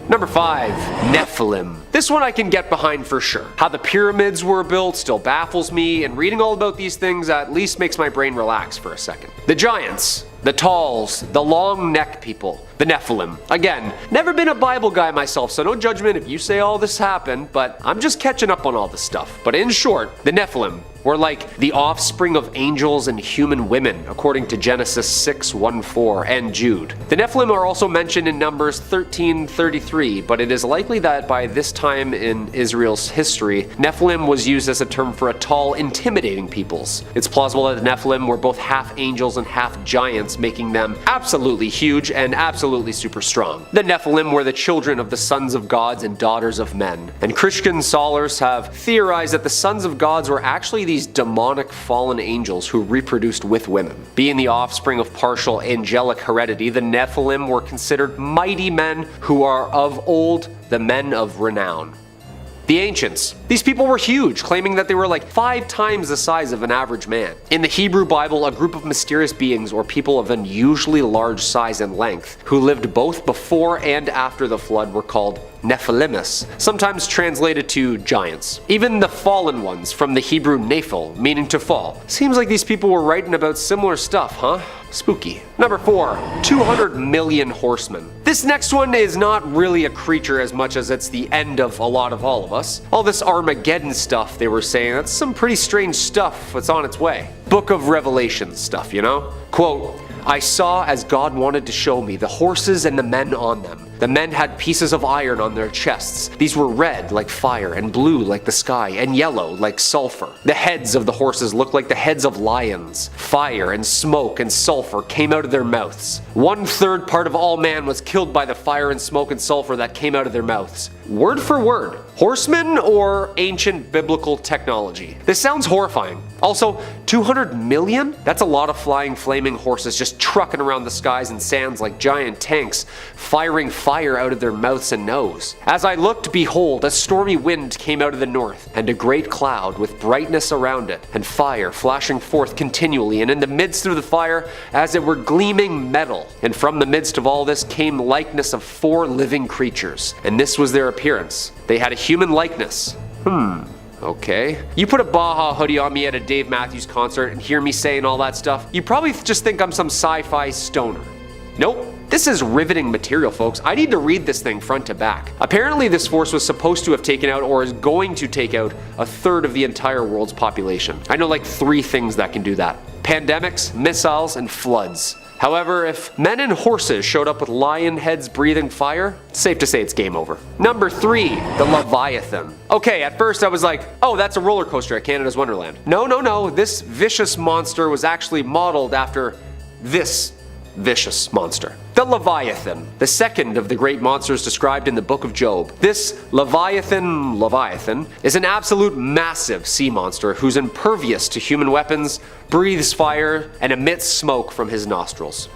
Number 5. Nephilim. This one I can get behind for sure. How the pyramids were built still baffles me, and reading all about these things at least makes my brain relax for a second. The giants, the talls, the long neck people, the Nephilim. Again, never been a Bible guy myself, so no judgment if you say all this happened, but I'm just catching up on all this stuff. But in short, the Nephilim were like the offspring of angels and human women, according to Genesis 6:1-4 and Jude. The Nephilim are also mentioned in Numbers 13:33, but it is likely that by this time in Israel's history, Nephilim was used as a term for a tall, intimidating peoples. It's plausible that the Nephilim were both half angels and half giants, making them absolutely huge and absolutely super strong. The Nephilim were the children of the sons of gods and daughters of men, and Christian scholars have theorized that the sons of gods were actually these demonic fallen angels who reproduced with women. Being the offspring of partial angelic heredity, the Nephilim were considered mighty men who are of old, the men of renown. The ancients. These people were huge, claiming that they were like 5 times the size of an average man. In the Hebrew Bible, a group of mysterious beings or people of unusually large size and length who lived both before and after the flood were called Nephilimus, sometimes translated to giants. Even the fallen ones, from the Hebrew Nephil, meaning to fall. Seems like these people were writing about similar stuff, huh? Spooky. Number 4. 200 million horsemen. This next one is not really a creature as much as it's the end of a lot of all of us. All this Armageddon stuff they were saying, that's some pretty strange stuff that's on its way. Book of Revelation stuff, you know? Quote, I saw as God wanted to show me the horses and the men on them. The men had pieces of iron on their chests. These were red like fire and blue like the sky and yellow like sulfur. The heads of the horses looked like the heads of lions. Fire and smoke and sulfur came out of their mouths. 1/3 part of all man was killed by the fire and smoke and sulfur that came out of their mouths. Word for word. Horsemen or ancient biblical technology? This sounds horrifying. Also, 200 million? That's a lot of flying flaming horses just trucking around the skies and sands like giant tanks, firing fire out of their mouths and nose. As I looked, behold, a stormy wind came out of the north, and a great cloud with brightness around it, and fire flashing forth continually, and in the midst of the fire, as it were gleaming metal. And from the midst of all this came likeness of 4 living creatures, and this was their appearance. They had a human likeness. Okay. You put a Baja hoodie on me at a Dave Matthews concert and hear me saying all that stuff, you probably just think I'm some sci-fi stoner. Nope. This is riveting material, folks. I need to read this thing front to back. Apparently this force was supposed to have taken out, or is going to take out, 1/3 of the entire world's population. I know like 3 things that can do that. Pandemics, missiles, and floods. However, if men and horses showed up with lion heads breathing fire, it's safe to say it's game over. Number 3, the Leviathan. Okay, at first I was like, oh, that's a roller coaster at Canada's Wonderland. No, this vicious monster was actually modeled after this vicious monster. The Leviathan, the second of the great monsters described in the book of Job. This Leviathan, is an absolute massive sea monster who's impervious to human weapons, breathes fire, and emits smoke from his nostrils.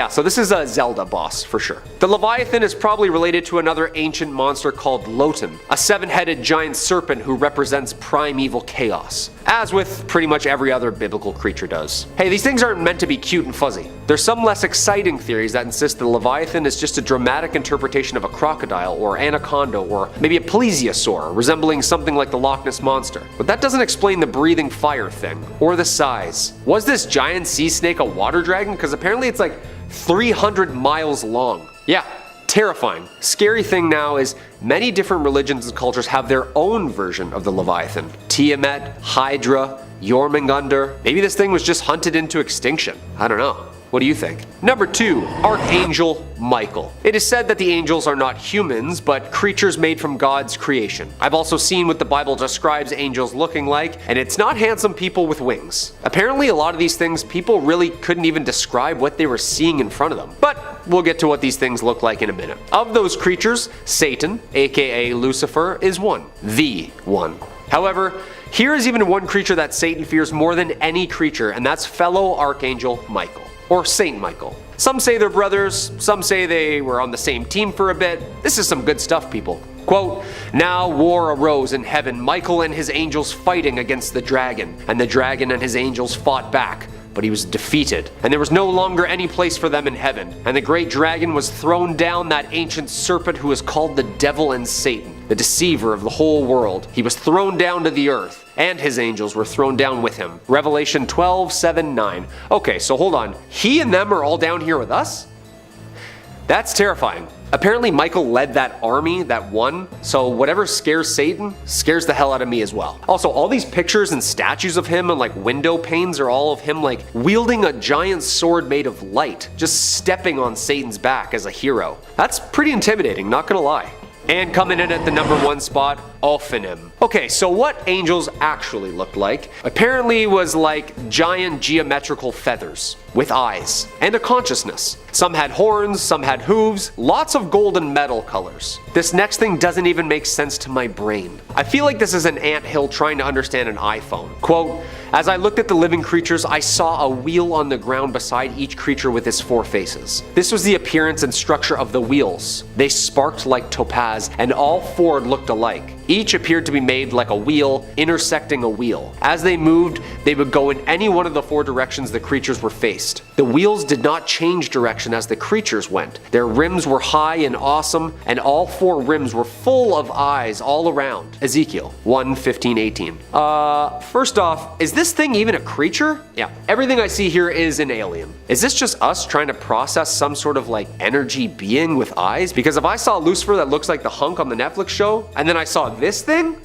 So this is a Zelda boss for sure. The Leviathan is probably related to another ancient monster called Lotan, a 7-headed giant serpent who represents primeval chaos, as with pretty much every other biblical creature does. Hey, these things aren't meant to be cute and fuzzy. There's some less exciting theories that insist the Leviathan is just a dramatic interpretation of a crocodile or anaconda or maybe a plesiosaur, resembling something like the Loch Ness Monster. But that doesn't explain the breathing fire thing, or the size. Was this giant sea snake a water dragon? Because apparently it's like 300 miles long. Yeah, terrifying. Scary thing now is many different religions and cultures have their own version of the Leviathan. Tiamat, Hydra, Jormungandr. Maybe this thing was just hunted into extinction. I don't know. What do you think? Number 2, Archangel Michael. It is said that the angels are not humans, but creatures made from God's creation. I've also seen what the Bible describes angels looking like, and it's not handsome people with wings. Apparently a lot of these things, people really couldn't even describe what they were seeing in front of them. But we'll get to what these things look like in a minute. Of those creatures, Satan, aka Lucifer, is one. The one. However, here is even one creature that Satan fears more than any creature, and that's fellow Archangel Michael. Or Saint Michael. Some say they're brothers, some say they were on the same team for a bit. This is some good stuff, people. Quote, now war arose in heaven, Michael and his angels fighting against the dragon, and the dragon and his angels fought back. but he was defeated, and there was no longer any place for them in heaven. And the great dragon was thrown down, that ancient serpent who is called the devil and Satan, the deceiver of the whole world. He was thrown down to the earth, and his angels were thrown down with him. Revelation 12:7-9. Okay, so hold on. He and them are all down here with us? That's terrifying. Apparently Michael led that army that won, so whatever scares Satan scares the hell out of me as well. Also, all these pictures and statues of him and like window panes are all of him like wielding a giant sword made of light, just stepping on Satan's back as a hero. That's pretty intimidating, not gonna lie. And coming in at the number 1 spot, Ophanim. Okay, so what angels actually looked like apparently was like giant geometrical feathers with eyes and a consciousness. Some had horns, some had hooves, lots of gold and metal colors. This next thing doesn't even make sense to my brain. I feel like this is an anthill trying to understand an iPhone. Quote, as I looked at the living creatures, I saw a wheel on the ground beside each creature with its 4 faces. This was the appearance and structure of the wheels. They sparked like topaz, and all 4 looked alike. Each appeared to be made like a wheel, intersecting a wheel. As they moved, they would go in any one of the 4 directions the creatures were faced. The wheels did not change direction as the creatures went. Their rims were high and awesome, and all 4 rims were full of eyes all around. Ezekiel 1:15-18. First off, is this thing even a creature? Yeah, everything I see here is an alien. Is this just us trying to process some sort of like energy being with eyes? Because if I saw Lucifer that looks like the hunk on the Netflix show, and then I saw this thing?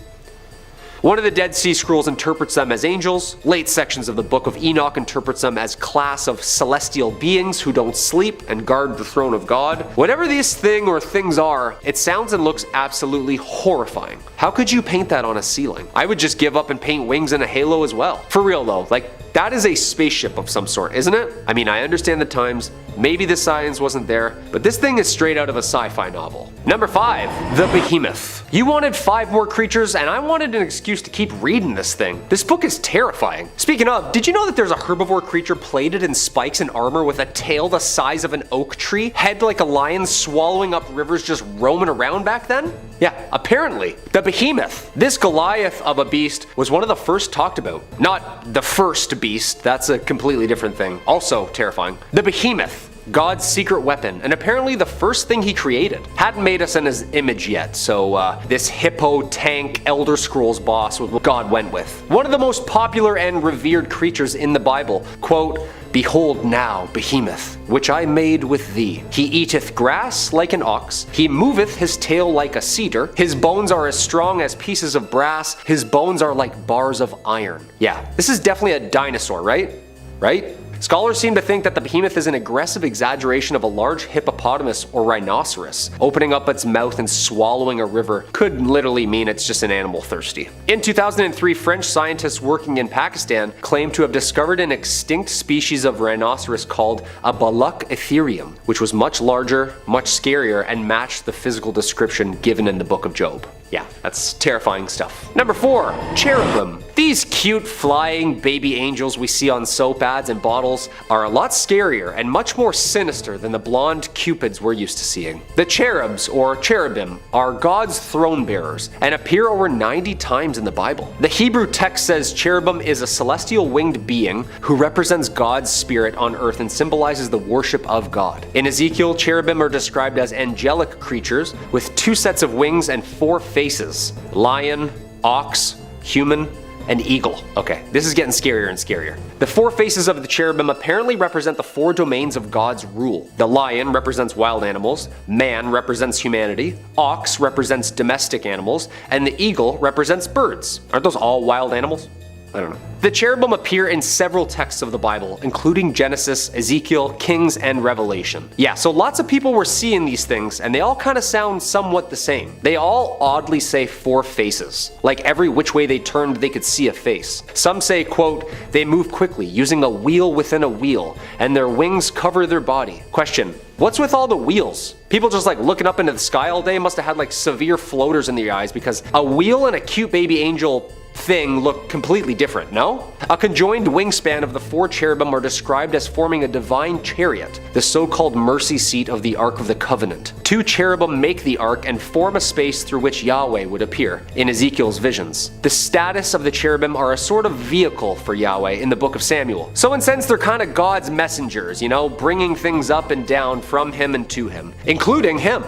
One of the Dead Sea Scrolls interprets them as angels. Late sections of the Book of Enoch interprets them as class of celestial beings who don't sleep and guard the throne of God. Whatever this thing or things are, it sounds and looks absolutely horrifying. How could you paint that on a ceiling? I would just give up and paint wings and a halo as well. For real though, like that is a spaceship of some sort, isn't it? I mean, I understand the times, maybe the science wasn't there, but this thing is straight out of a sci-fi novel. Number 5, the Behemoth. You wanted 5 more creatures, and I wanted an excuse to keep reading this thing. This book is terrifying. Speaking of, did you know that there's a herbivore creature plated in spikes and armor with a tail the size of an oak tree, head like a lion swallowing up rivers, just roaming around back then? Yeah, apparently. The Behemoth. This Goliath of a beast was one of the first talked about. Not the first beast, that's a completely different thing. Also terrifying. The Behemoth. God's secret weapon, and apparently the first thing he created. Hadn't made us in his image yet, so this hippo tank Elder Scrolls boss was what God went with. One of the most popular and revered creatures in the Bible. Quote, behold now Behemoth, which I made with thee. He eateth grass like an ox, he moveth his tail like a cedar, his bones are as strong as pieces of brass, his bones are like bars of iron. Yeah, this is definitely a dinosaur, right? Right? Scholars seem to think that the Behemoth is an aggressive exaggeration of a large hippopotamus or rhinoceros. Opening up its mouth and swallowing a river could literally mean it's just an animal thirsty. In 2003, French scientists working in Pakistan claimed to have discovered an extinct species of rhinoceros called a Belial Ethereum, which was much larger, much scarier, and matched the physical description given in the Book of Job. Yeah, that's terrifying stuff. Number 4, Cherubim. These cute flying baby angels we see on soap ads and bottles are a lot scarier and much more sinister than the blonde cupids we're used to seeing. The cherubs, or cherubim, are God's throne bearers and appear over 90 times in the Bible. The Hebrew text says cherubim is a celestial winged being who represents God's spirit on earth and symbolizes the worship of God. In Ezekiel, cherubim are described as angelic creatures with 2 sets of wings and 4 faces: lion, ox, human, and eagle. Okay, this is getting scarier and scarier. The 4 faces of the cherubim apparently represent the 4 domains of God's rule. The lion represents wild animals, man represents humanity, ox represents domestic animals, and the eagle represents birds. Aren't those all wild animals? I don't know. The cherubim appear in several texts of the Bible, including Genesis, Ezekiel, Kings, and Revelation. Yeah, so lots of people were seeing these things, and they all kind of sound somewhat the same. They all oddly say 4 faces. Like every which way they turned, they could see a face. Some say, quote, they move quickly, using a wheel within a wheel, and their wings cover their body. Question, what's with all the wheels? People just like looking up into the sky all day must have had like severe floaters in their eyes, because a wheel and a cute baby angel thing look completely different, no? A conjoined wingspan of the 4 cherubim are described as forming a divine chariot, the so-called mercy seat of the Ark of the Covenant. 2 cherubim make the ark and form a space through which Yahweh would appear in Ezekiel's visions. The status of the cherubim are a sort of vehicle for Yahweh in the book of Samuel. So in a sense, they're kind of God's messengers, you know, bringing things up and down from him and to him, including him.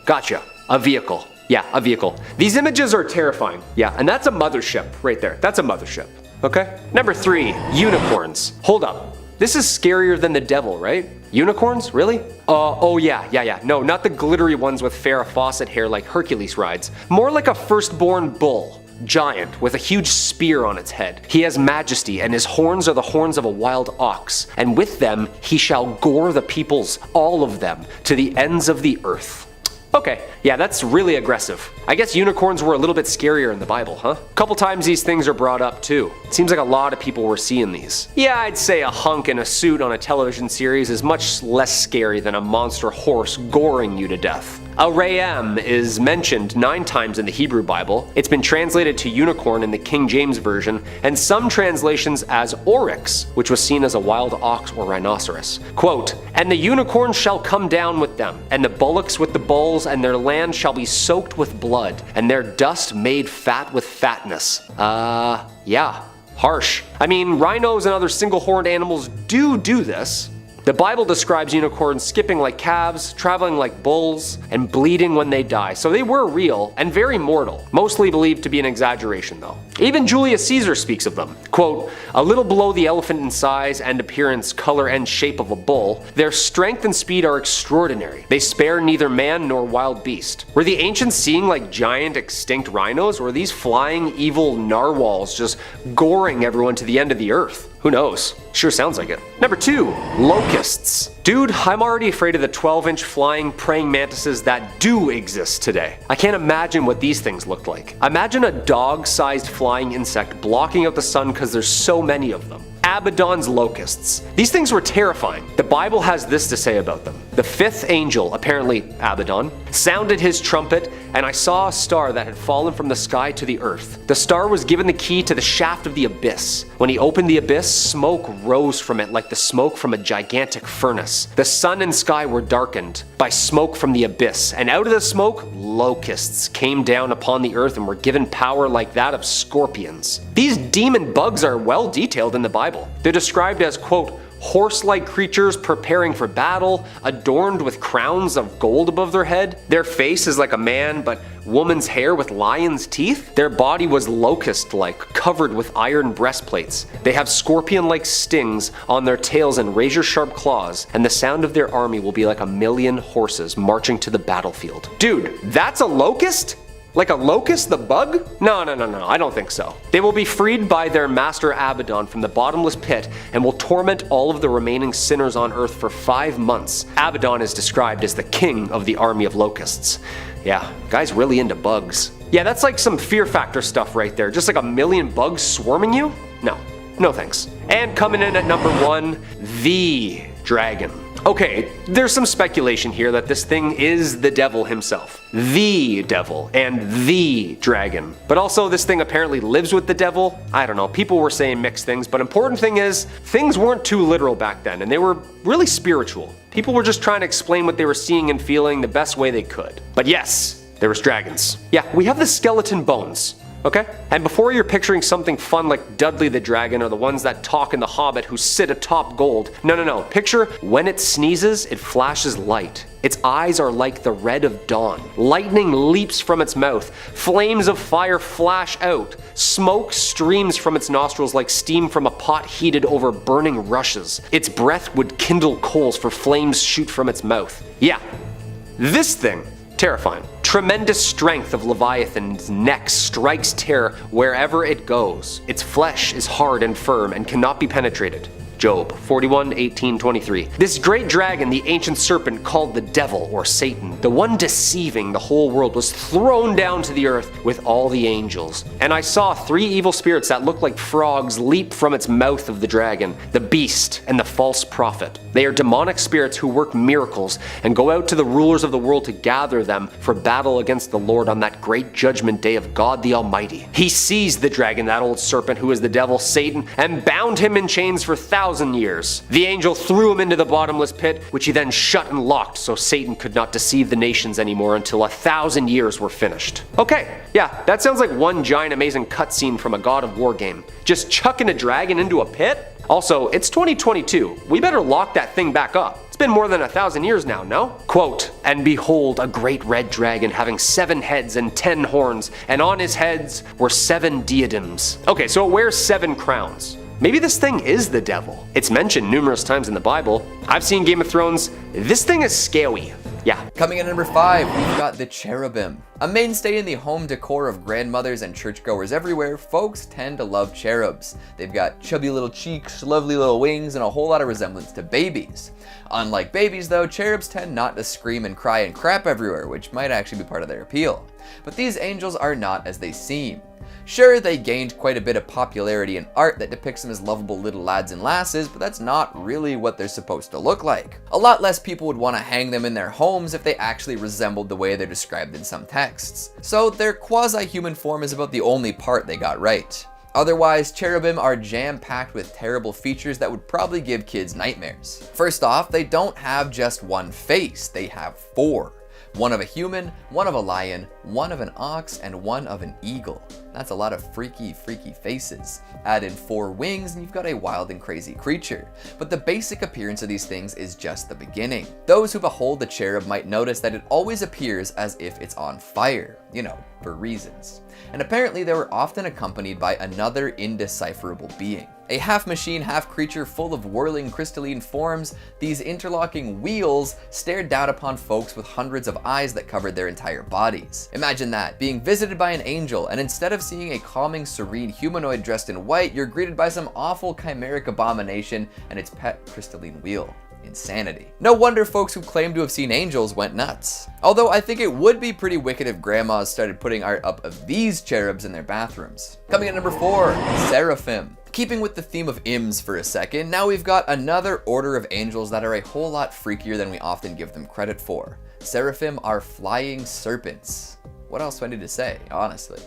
Gotcha. A vehicle. Yeah, a vehicle. These images are terrifying. Yeah, and that's a mothership right there. That's a mothership. Okay? Number 3, unicorns. Hold up. This is scarier than the devil, right? Unicorns? Really? Oh yeah. No, not the glittery ones with Farrah Fawcett hair like Hercules rides. More like a firstborn bull. Giant, with a huge spear on its head. He has majesty, and his horns are the horns of a wild ox. And with them he shall gore the peoples, all of them, to the ends of the earth. Okay, yeah, that's really aggressive. I guess unicorns were a little bit scarier in the Bible, huh? A couple times these things are brought up too. It seems like a lot of people were seeing these. Yeah, I'd say a hunk in a suit on a television series is much less scary than a monster horse goring you to death. A Rayam is mentioned 9 times in the Hebrew Bible. It's been translated to unicorn in the King James Version, and some translations as oryx, which was seen as a wild ox or rhinoceros. Quote, "And the unicorn shall come down with them, and the bullocks with the bulls, and their land shall be soaked with blood, and their dust made fat with fatness." Yeah, harsh. I mean, rhinos and other single-horned animals do this. The Bible describes unicorns skipping like calves, traveling like bulls, and bleeding when they die, so they were real and very mortal, mostly believed to be an exaggeration though. Even Julius Caesar speaks of them. Quote, "A little below the elephant in size and appearance, color, and shape of a bull, their strength and speed are extraordinary. They spare neither man nor wild beast." Were the ancients seeing like giant extinct rhinos, or were these flying evil narwhals just goring everyone to the end of the earth? Who knows? Sure sounds like it. Number 2, locusts. Dude, I'm already afraid of the 12-inch flying praying mantises that do exist today. I can't imagine what these things looked like. Imagine a dog-sized flying insect blocking out the sun because there's so many of them. Abaddon's locusts. These things were terrifying. The Bible has this to say about them. The 5th angel, apparently Abaddon, sounded his trumpet, and I saw a star that had fallen from the sky to the earth. The star was given the key to the shaft of the abyss. When he opened the abyss, smoke rose from it like the smoke from a gigantic furnace. The sun and sky were darkened by smoke from the abyss, and out of the smoke, locusts came down upon the earth and were given power like that of scorpions. These demon bugs are well detailed in the Bible. They're described as, quote, horse-like creatures preparing for battle, adorned with crowns of gold above their head. Their face is like a man, but woman's hair with lion's teeth. Their body was locust-like, covered with iron breastplates. They have scorpion-like stings on their tails and razor-sharp claws, and the sound of their army will be like 1,000,000 horses marching to the battlefield. Dude, that's a locust? Like a locust, the bug? No, I don't think so. They will be freed by their master Abaddon from the bottomless pit and will torment all of the remaining sinners on earth for 5 months. Abaddon is described as the king of the army of locusts. Yeah, guy's really into bugs. Yeah, that's like some Fear Factor stuff right there. Just like 1,000,000 bugs swarming you? No thanks. And coming in at number 1, the dragon. Okay, there's some speculation here that this thing is the devil himself. The devil and the dragon. But also this thing apparently lives with the devil. I don't know, people were saying mixed things, but important thing is, things weren't too literal back then, and they were really spiritual. People were just trying to explain what they were seeing and feeling the best way they could. But yes, there was dragons. Yeah, we have the skeleton bones. Okay? And before you're picturing something fun like Dudley the Dragon or the ones that talk in The Hobbit who sit atop gold, no. Picture when it sneezes, it flashes light. Its eyes are like the red of dawn. Lightning leaps from its mouth. Flames of fire flash out. Smoke streams from its nostrils like steam from a pot heated over burning rushes. Its breath would kindle coals, for flames shoot from its mouth. Yeah, this thing. Terrifying. Tremendous strength of Leviathan's neck strikes terror wherever it goes. Its flesh is hard and firm and cannot be penetrated. Job 41:18-23. This great dragon, the ancient serpent called the devil or Satan, the one deceiving the whole world, was thrown down to the earth with all the angels. And I saw 3 evil spirits that looked like frogs leap from its mouth of the dragon, the beast and the false prophet. They are demonic spirits who work miracles and go out to the rulers of the world to gather them for battle against the Lord on that great judgment day of God the Almighty. He seized the dragon, that old serpent who is the devil, Satan, and bound him in chains for 1,000 years. The angel threw him into the bottomless pit, which he then shut and locked so Satan could not deceive the nations anymore until 1,000 years were finished. Okay, yeah, that sounds like one giant amazing cutscene from a God of War game. Just chucking a dragon into a pit? Also, it's 2022. We better lock that thing back up. It's been more than 1,000 years now, no? Quote, and behold, a great red dragon having 7 heads and 10 horns, and on his heads were 7 diadems. Okay, so it wears 7 crowns. Maybe this thing is the devil. It's mentioned numerous times in the Bible. I've seen Game of Thrones. This thing is scary. Yeah. Coming in at number 5, we've got the Cherubim. A mainstay in the home decor of grandmothers and churchgoers everywhere, folks tend to love cherubs. They've got chubby little cheeks, lovely little wings, and a whole lot of resemblance to babies. Unlike babies though, cherubs tend not to scream and cry and crap everywhere, which might actually be part of their appeal. But these angels are not as they seem. Sure, they gained quite a bit of popularity in art that depicts them as lovable little lads and lasses, but that's not really what they're supposed to look like. A lot less people would want to hang them in their homes if they actually resembled the way they're described in some texts. So their quasi-human form is about the only part they got right. Otherwise, cherubim are jam-packed with terrible features that would probably give kids nightmares. First off, they don't have just one face, they have 4. One of a human, one of a lion, one of an ox, and one of an eagle. That's a lot of freaky faces. Add in 4 wings and you've got a wild and crazy creature. But the basic appearance of these things is just the beginning. Those who behold the cherub might notice that it always appears as if it's on fire, you know, for reasons. And apparently they were often accompanied by another indecipherable being. A half machine, half creature full of whirling crystalline forms, these interlocking wheels stared down upon folks with hundreds of eyes that covered their entire bodies. Imagine that, being visited by an angel, and instead of seeing a calming, serene humanoid dressed in white, you're greeted by some awful chimeric abomination and its pet crystalline wheel. Insanity. No wonder folks who claim to have seen angels went nuts. Although I think it would be pretty wicked if grandmas started putting art up of these cherubs in their bathrooms. Coming at number 4, Seraphim. Keeping with the theme of Ims for a second, now we've got another order of angels that are a whole lot freakier than we often give them credit for. Seraphim are flying serpents. What else do I need to say, honestly?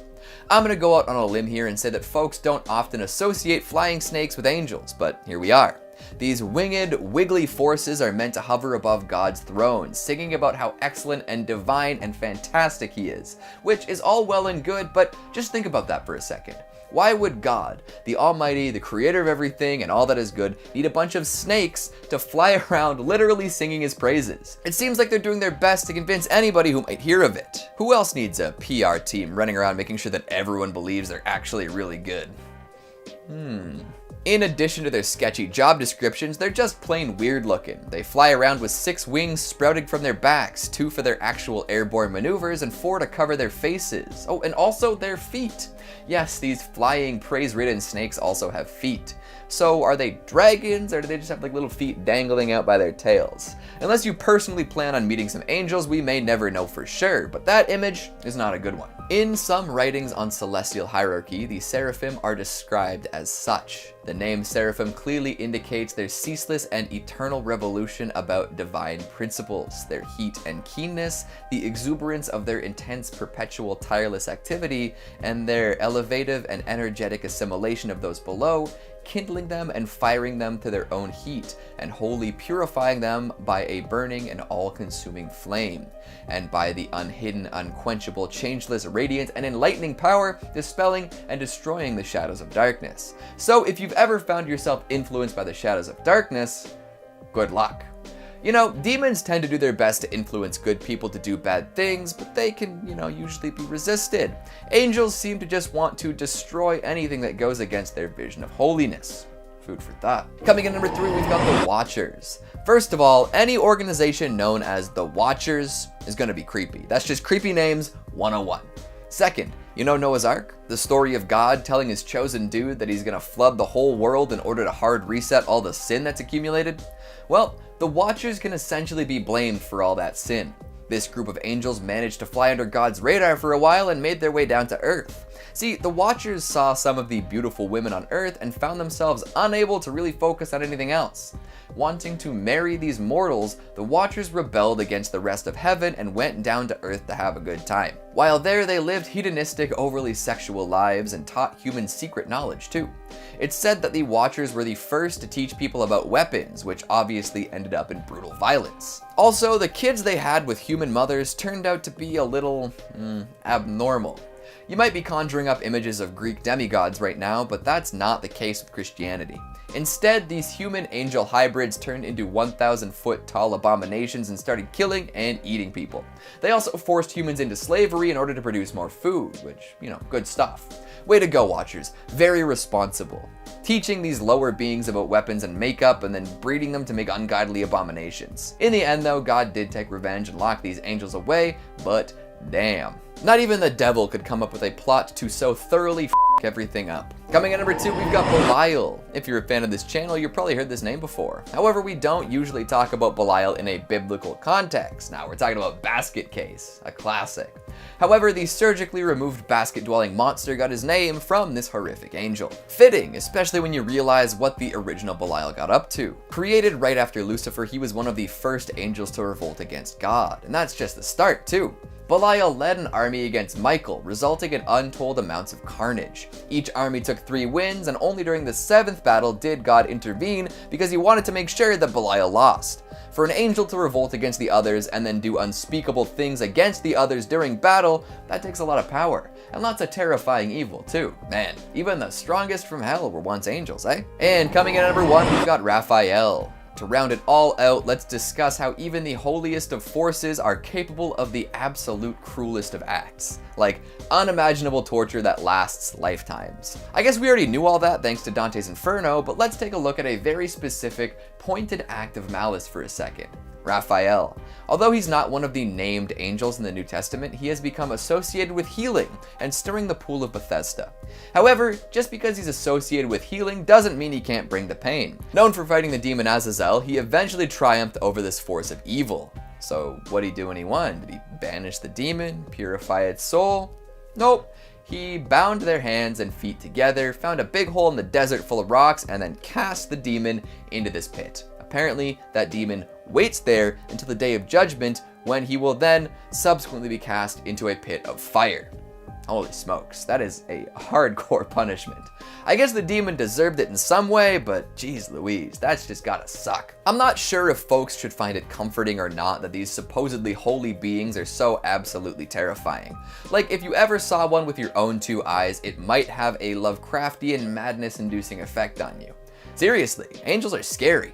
I'm gonna go out on a limb here and say that folks don't often associate flying snakes with angels, but here we are. These winged, wiggly forces are meant to hover above God's throne, singing about how excellent and divine and fantastic he is, which is all well and good, but just think about that for a second. Why would God, the Almighty, the creator of everything and all that is good, need a bunch of snakes to fly around literally singing his praises? It seems like they're doing their best to convince anybody who might hear of it. Who else needs a PR team running around making sure that everyone believes they're actually really good? In addition to their sketchy job descriptions, they're just plain weird looking. They fly around with 6 wings sprouting from their backs, 2 for their actual airborne maneuvers and 4 to cover their faces. Oh, and also their feet. Yes, these flying, praise-ridden snakes also have feet. So are they dragons, or do they just have like little feet dangling out by their tails? Unless you personally plan on meeting some angels, we may never know for sure, but that image is not a good one. In some writings on celestial hierarchy, the Seraphim are described as such. The name Seraphim clearly indicates their ceaseless and eternal revolution about divine principles, their heat and keenness, the exuberance of their intense, perpetual, tireless activity, and their elevative and energetic assimilation of those below, kindling them and firing them to their own heat, and wholly purifying them by a burning and all-consuming flame, and by the unhidden, unquenchable, changeless, radiant, and enlightening power, dispelling and destroying the shadows of darkness. So if you've ever found yourself influenced by the shadows of darkness, good luck. You know, demons tend to do their best to influence good people to do bad things, but they can, usually be resisted. Angels seem to just want to destroy anything that goes against their vision of holiness. Food for thought. Coming in number 3, we've got the Watchers. First of all, any organization known as the Watchers is going to be creepy. That's just creepy names 101. Second, you know Noah's Ark? The story of God telling his chosen dude that he's gonna flood the whole world in order to hard reset all the sin that's accumulated? Well, the Watchers can essentially be blamed for all that sin. This group of angels managed to fly under God's radar for a while and made their way down to Earth. See, the Watchers saw some of the beautiful women on Earth and found themselves unable to really focus on anything else. Wanting to marry these mortals, the Watchers rebelled against the rest of heaven and went down to Earth to have a good time. While there, they lived hedonistic, overly sexual lives and taught humans secret knowledge too. It's said that the Watchers were the first to teach people about weapons, which obviously ended up in brutal violence. Also, the kids they had with human mothers turned out to be a little abnormal. You might be conjuring up images of Greek demigods right now, but that's not the case with Christianity. Instead, these human-angel hybrids turned into 1,000-foot tall abominations and started killing and eating people. They also forced humans into slavery in order to produce more food, which, good stuff. Way to go, Watchers. Very responsible. Teaching these lower beings about weapons and makeup and then breeding them to make ungodly abominations. In the end, though, God did take revenge and lock these angels away, but damn. Not even the devil could come up with a plot to so thoroughly f everything up. Coming at number 2, we've got Belial. If you're a fan of this channel, you've probably heard this name before. However, we don't usually talk about Belial in a biblical context. Now, we're talking about Basket Case, a classic. However, the surgically removed basket-dwelling monster got his name from this horrific angel. Fitting, especially when you realize what the original Belial got up to. Created right after Lucifer, he was one of the first angels to revolt against God, and that's just the start too. Belial led an army against Michael, resulting in untold amounts of carnage. Each army took 3 wins, and only during the 7th battle did God intervene because he wanted to make sure that Belial lost. For an angel to revolt against the others and then do unspeakable things against the others during battle, that takes a lot of power, and lots of terrifying evil too. Man, even the strongest from hell were once angels, eh? And coming in at number 1, we've got Raphael. To round it all out, let's discuss how even the holiest of forces are capable of the absolute cruelest of acts. Like, unimaginable torture that lasts lifetimes. I guess we already knew all that thanks to Dante's Inferno, but let's take a look at a very specific, pointed act of malice for a second. Raphael. Although he's not one of the named angels in the New Testament, he has become associated with healing and stirring the pool of Bethesda. However, just because he's associated with healing doesn't mean he can't bring the pain. Known for fighting the demon Azazel, he eventually triumphed over this force of evil. So what'd he do when he won? Did he banish the demon, purify its soul? Nope. He bound their hands and feet together, found a big hole in the desert full of rocks, and then cast the demon into this pit. Apparently, that demon waits there until the day of judgment, when he will then subsequently be cast into a pit of fire. Holy smokes, that is a hardcore punishment. I guess the demon deserved it in some way, but geez Louise, that's just gotta suck. I'm not sure if folks should find it comforting or not that these supposedly holy beings are so absolutely terrifying. Like, if you ever saw one with your own 2 eyes, it might have a Lovecraftian, madness-inducing effect on you. Seriously, angels are scary.